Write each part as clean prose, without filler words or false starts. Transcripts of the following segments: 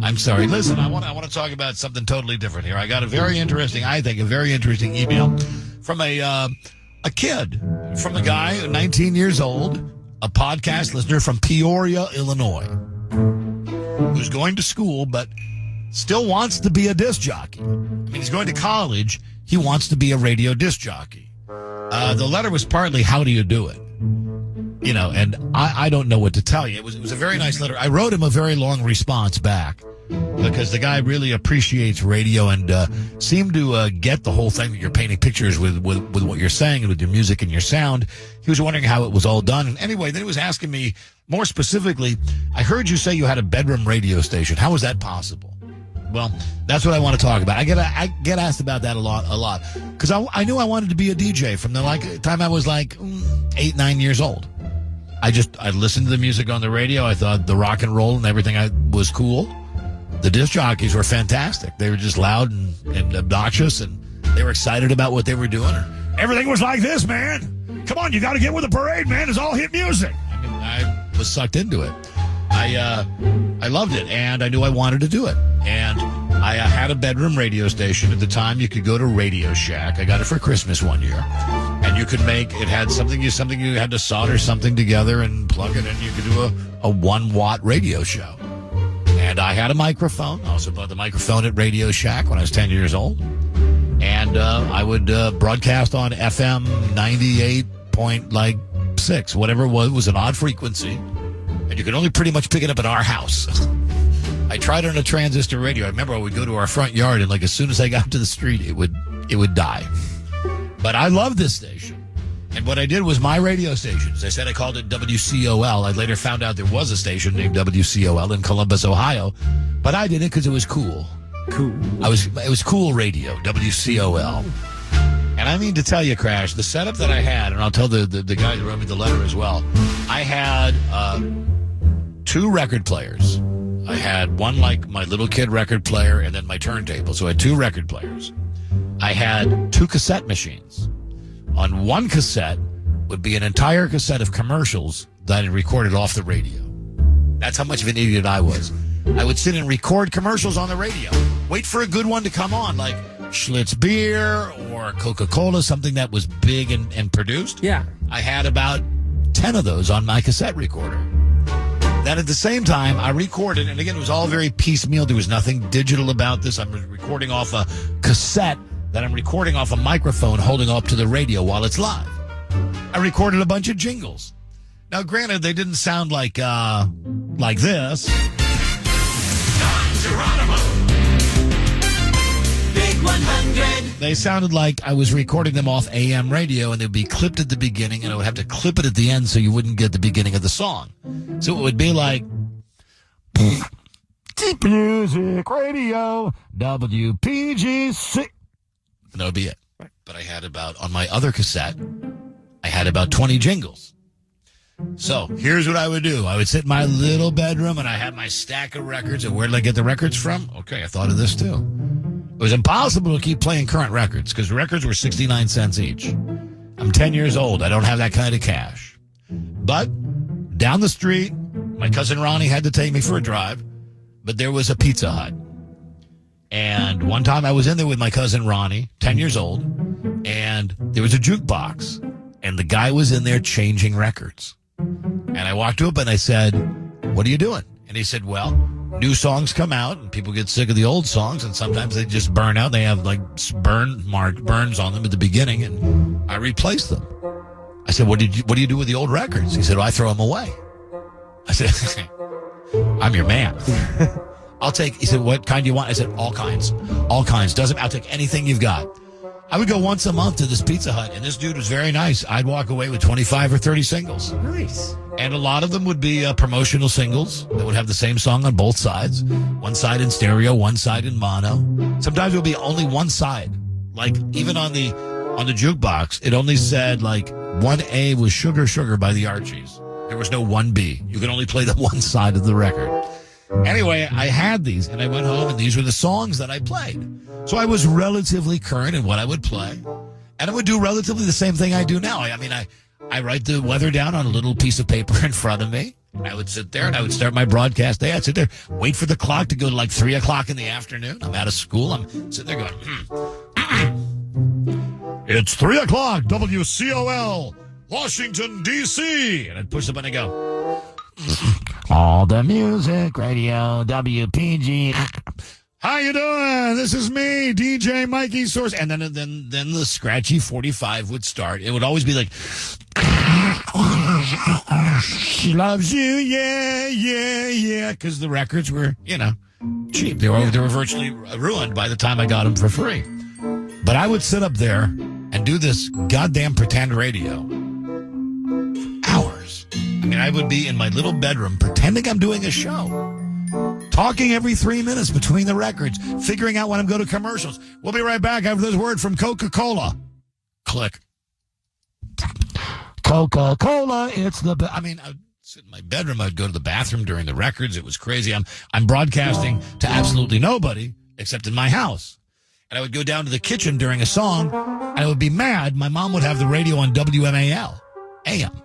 I'm sorry. Listen, I want to talk about something totally different here. I got a very interesting email from a kid, from a guy, 19 years old, a podcast listener from Peoria, Illinois, who's going to school but still wants to be a disc jockey. I mean, he's going to college. He wants to be a radio disc jockey. The letter was partly, how do you do it? You know, and I don't know what to tell you. It was a very nice letter. I wrote him a very long response back because the guy really appreciates radio and seemed to get the whole thing that you're painting pictures with what you're saying and with your music and your sound. He was wondering how it was all done. And anyway, then he was asking me more specifically, I heard you say you had a bedroom radio station. How was that possible? Well, that's what I want to talk about. I get asked about that a lot, because I knew I wanted to be a DJ from the time I was 8, 9 years old. I listened to the music on the radio. I thought the rock and roll and everything was cool. The disc jockeys were fantastic. They were just loud and obnoxious, and they were excited about what they were doing. Everything was like this, man. Come on, you got to get with the parade, man. It's all hit music. I was sucked into it. I loved it, and I knew I wanted to do it. And I had a bedroom radio station. At the time, you could go to Radio Shack. I got it for Christmas one year. And you could it had something you had to solder something together and plug it in. You could do a 1-watt radio show. And I had a microphone. I also bought the microphone at Radio Shack when I was 10 years old. And I would broadcast on FM 98.6, whatever it was an odd frequency. And you could only pretty much pick it up at our house. I tried on a transistor radio. I remember I would go to our front yard, and as soon as I got to the street, it would die. But I loved this station. And what I did was my radio station. As I said, I called it WCOL. I later found out there was a station named WCOL in Columbus, Ohio. But I did it because it was cool. Cool. It was cool radio, WCOL. And I mean to tell you, Crash, the setup that I had, and I'll tell the guy that wrote me the letter as well, I had 2 record players. I had one my little kid record player and then my turntable. So I had 2 record players. I had 2 cassette machines. On one cassette would be an entire cassette of commercials that I had recorded off the radio. That's how much of an idiot I was. I would sit and record commercials on the radio. Wait for a good one to come on, like Schlitz beer or Coca-Cola, something that was big and produced. Yeah. I had about 10 of those on my cassette recorder. Then at the same time, I recorded, and again, it was all very piecemeal. There was nothing digital about this. I'm recording off a cassette that I'm recording off a microphone holding up to the radio while it's live. I recorded a bunch of jingles. Now, granted, they didn't sound like this. Geronimo. Big 100. They sounded like I was recording them off AM radio, and they'd be clipped at the beginning, and I would have to clip it at the end so you wouldn't get the beginning of the song. So it would be like, Deep Music Radio, WPGC. And that would be it. But I had on my other cassette, I had about 20 jingles. So here's what I would do. I would sit in my little bedroom, and I had my stack of records. And where did I get the records from? Okay, I thought of this too. It was impossible to keep playing current records because records were 69 cents each. I'm 10 years old. I don't have that kind of cash. But down the street, my cousin Ronnie had to take me for a drive, but there was a Pizza Hut. And one time I was in there with my cousin Ronnie, 10 years old, and there was a jukebox, and the guy was in there changing records. And I walked up and I said, "What are you doing?" And he said, "Well, new songs come out and people get sick of the old songs, and sometimes they just burn out. They have burns on them at the beginning, and I replace them." I said, what do you do with the old records?" He said, "Well, I throw them away." I said, "I'm your man." He said, "What kind do you want?" I said, All kinds. I'll take anything you've got." I would go once a month to this Pizza Hut, and this dude was very nice. I'd walk away with 25 or 30 singles. Nice. And a lot of them would be promotional singles that would have the same song on both sides. One side in stereo, one side in mono. Sometimes it would be only one side. Like, even on the jukebox, it only said, 1A was Sugar Sugar by the Archies. There was no 1B. You could only play the one side of the record. Anyway, I had these, and I went home, and these were the songs that I played. So I was relatively current in what I would play, and I would do relatively the same thing I do now. I write the weather down on a little piece of paper in front of me, And I would sit there and I would start my broadcast day. I'd sit there, wait for the clock to go to like 3 o'clock in the afternoon. I'm out of school. I'm sitting there going, It's 3 o'clock, WCOL, Washington, D.C. And I'd push the button and go, all the music, radio, WPG. How you doing? This is me, DJ Mikey Source. And then the scratchy 45 would start. It would always be like, she loves you, yeah, yeah, yeah. Because the records were, cheap. They were virtually ruined by the time I got them for free. But I would sit up there and do this goddamn pretend radio for hours. I mean, I would be in my little bedroom pretending I'm doing a show. Talking every 3 minutes between the records, figuring out when I'm going to commercials. We'll be right back after this word from Coca-Cola. Click. Coca-Cola, it's the best. I mean, I'd sit in my bedroom. I'd go to the bathroom during the records. It was crazy. I'm broadcasting to absolutely nobody except in my house. And I would go down to the kitchen during a song, and I would be mad. My mom would have the radio on WMAL, AM.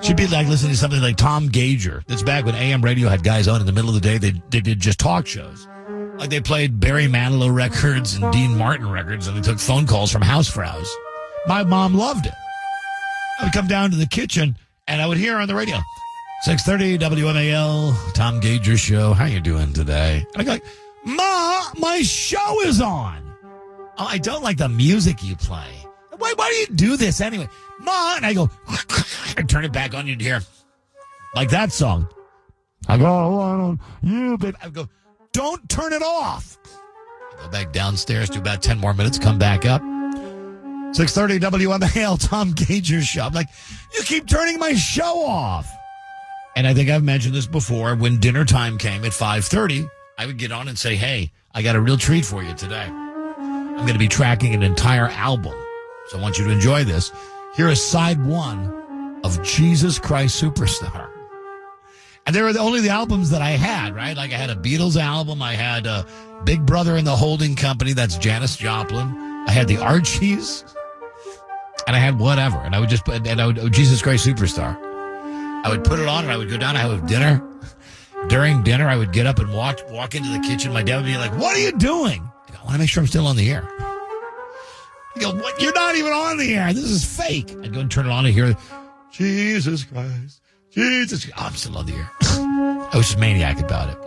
She'd be like listening to something like Tom Gager. That's back when AM radio had guys on in the middle of the day. They did just talk shows. Like they played Barry Manilow records and Dean Martin records, and they took phone calls from housefrows. My mom loved it. I would come down to the kitchen, and I would hear her on the radio. 6:30 WMAL, Tom Gager show. How you doing today? And I'd go like, Ma, my show is on. Oh, I don't like the music you play. Why do you do this anyway? Ma, and I go, I turn it back on, you'd hear, like that song. I go, on you, baby. I go, don't turn it off. I go back downstairs, do about 10 more minutes, come back up. 6:30 WMAL, Tom Gager show. I'm like, you keep turning my show off. And I think I've mentioned this before. When dinner time came at 5:30, I would get on and say, hey, I got a real treat for you today. I'm going to be tracking an entire album. So I want you to enjoy this. Here is side one of Jesus Christ Superstar. And they were only the albums that I had, right? Like I had a Beatles album. I had Big Brother and the Holding Company. That's Janis Joplin. I had the Archies. And I had whatever. And I would just put, Jesus Christ Superstar. I would put it on and I would go down. I would have dinner. During dinner, I would get up and walk into the kitchen. My dad would be like, what are you doing? I want to make sure I'm still on the air. You go, what? You're not even on the air. This is fake. I'd go and turn it on and hear, Jesus Christ, Jesus. Oh, I'm still on the air. I was just maniac about it.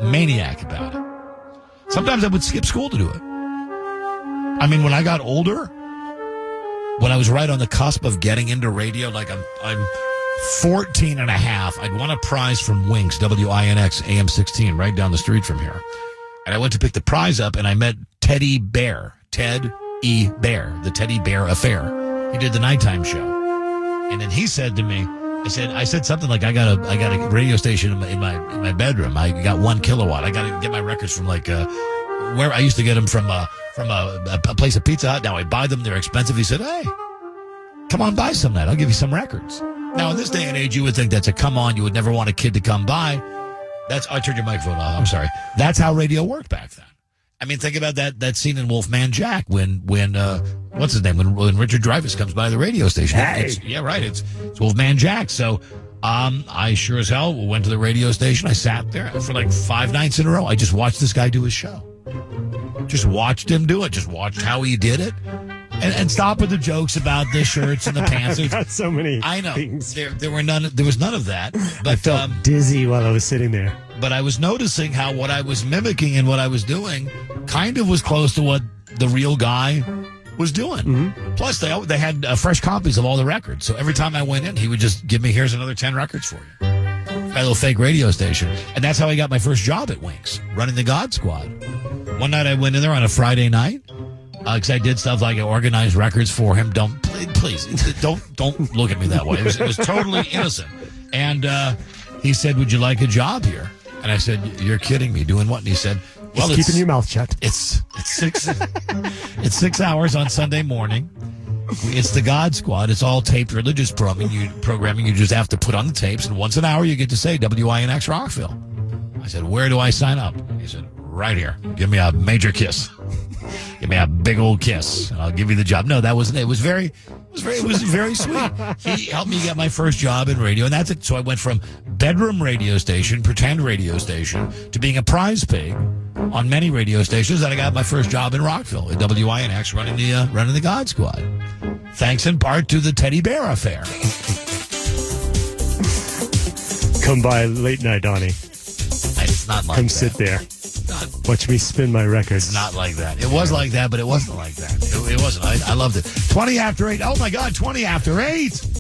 Sometimes I would skip school to do it. I mean, when I got older, when I was right on the cusp of getting into radio, like I'm 14 and a half, I'd won a prize from Winx, WINX, AM 16, right down the street from here. And I went to pick the prize up, and I met Teddy Bear, Ted E. Bear, the Teddy Bear Affair. He did the nighttime show. And then he said to me, I said something like, I got a radio station in my bedroom. I got 1 kilowatt. I got to get my records from like where I used to get them from a place of Pizza Hut. Now I buy them. They're expensive. He said, hey, come on, buy some of that. I'll give you some records. Now, in this day and age, you would think that's a come on. You would never want a kid to come by. I turned your microphone off. I'm sorry. That's how radio worked back then. I mean, think about that scene in Wolfman Jack when what's his name? When Richard Dreyfuss comes by the radio station. Hey. It's Wolfman Jack. So I sure as hell went to the radio station. I sat there for like 5 nights in a row. I just watched this guy do his show. Just watched him do it. Just watched how he did it. And stop with the jokes about the shirts and the pants. I've got so many I know. things. There was none of that. But, I felt dizzy while I was sitting there. But I was noticing how what I was mimicking and what I was doing kind of was close to what the real guy was doing. Mm-hmm. Plus, they had fresh copies of all the records. So every time I went in, he would just give me, here's another 10 records for you. My little fake radio station. And that's how I got my first job at Winx, running the God Squad. One night I went in there on a Friday night. Because I did stuff like I organized records for him. Please, don't look at me that way. It was totally innocent. And he said, "Would you like a job here?" And I said, "You're kidding me. Doing what?" And he said, "Well, it's keeping your mouth shut. It's 6 hours on Sunday morning. It's the God Squad. It's all taped religious programming. You just have to put on the tapes, and once an hour you get to say WINX Rockville." I said, "Where do I sign up?" He said, "Right here. Give me a major kiss. Give me a big old kiss, and I'll give you the job." No, that wasn't it. It It was very sweet. He helped me get my first job in radio, and that's it. So I went from bedroom radio station, pretend radio station, to being a prize pig on many radio stations. And I got my first job in Rockville at WINX, running the God Squad. Thanks in part to the Teddy Bear affair. Come by late night, Donnie. It's not like Come that. sit there. Watch me spin my records. It's not like that. It was like that, but it wasn't like that. It wasn't. I loved it. 20 after 8. Oh, my God, 20 after 8.